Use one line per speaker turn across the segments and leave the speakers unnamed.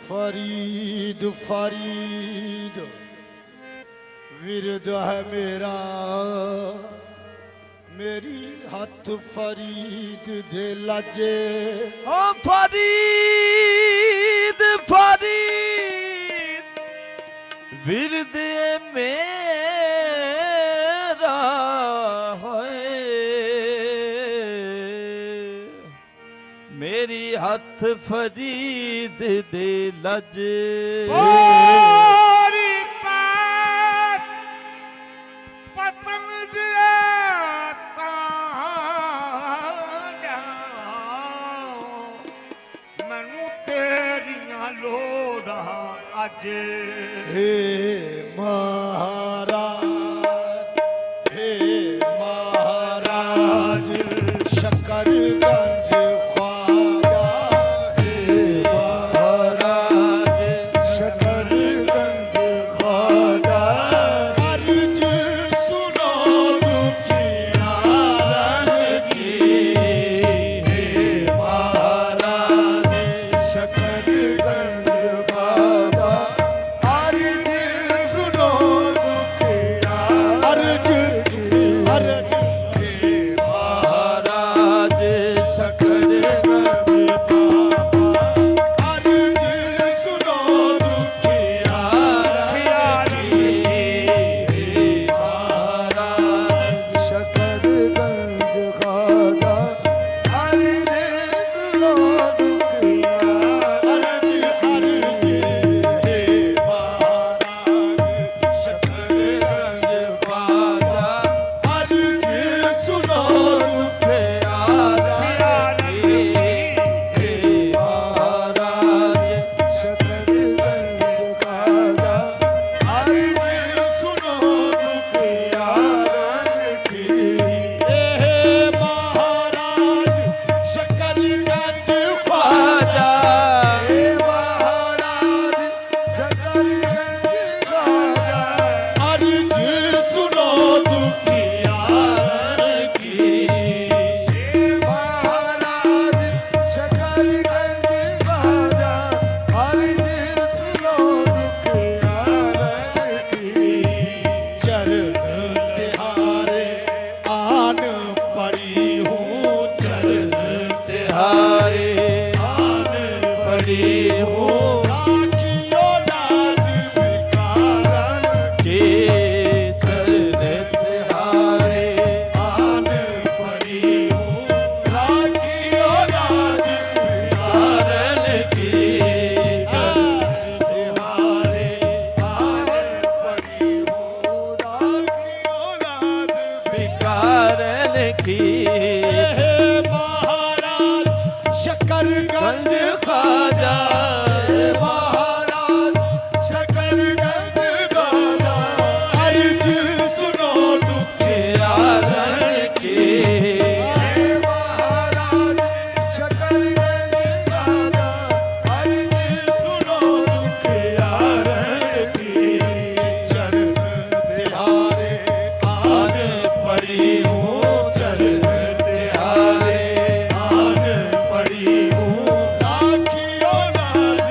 फरीद फरीद विरद है मेरा, मेरी हथ फरीद दे लाजे।
ओ फरीद फरीद विरद मेरा होए, मेरी हथ फरीद दे लाजे।
हे महाराज, हे महाराज शकरगंज ख्वाजा, हे महाराज शकरगंज ख्वाजा। अर्ज सुनो दुखियारन की, हे महाराज शकरगंज ख्वाजा। शकरगंज ख्वाजा, महाराज शकरगंज ख्वाजा। अर्ज सुनो दुखियारन की, महाराज शकरगंज ख्वाजा। अर्ज सुनो दुखियारन की, चरण तिहारे आन पड़ी हूँ, चरण तिहारे आन पड़ी हूँ। राखियो लाज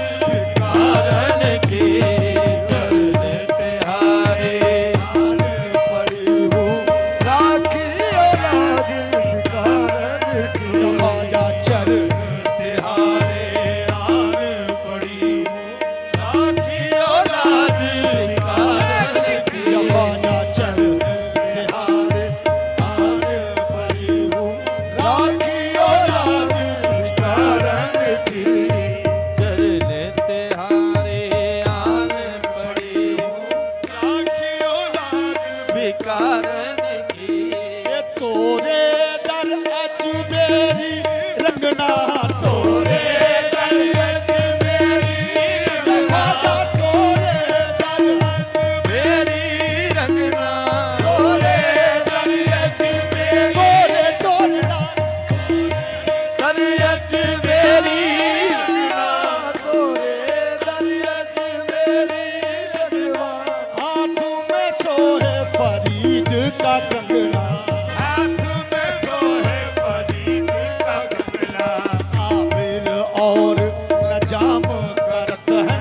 नजाम करत है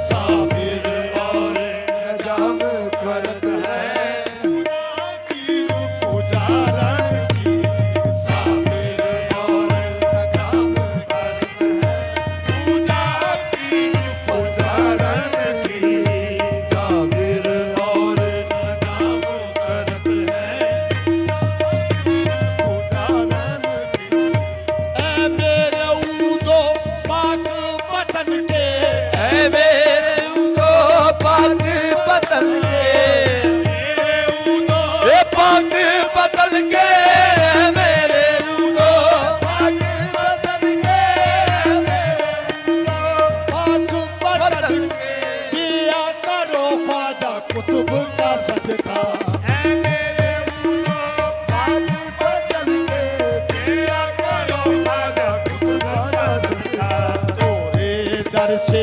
साबिर और
जाम करत है
पूजा पीर पुजारन की साबिर और नजाम करत है पूजा पीर पुजारन की
साबिर और नजाम करत है
पुजारन की ऐ मेरे ऊदो पाक वतन के
ऐ मेरे उदो पाक बदल के
मेरे ऊदो
ए पाक बदल के मेरे उदो
पाक वतन के मेरे पाक वतन के दिया करो ख्वाजा कुतुब का सदका ऐ मेरे ऊदो पाक वतन के दिया करो ख्वाजा कुतुब का सदका तोरे दर से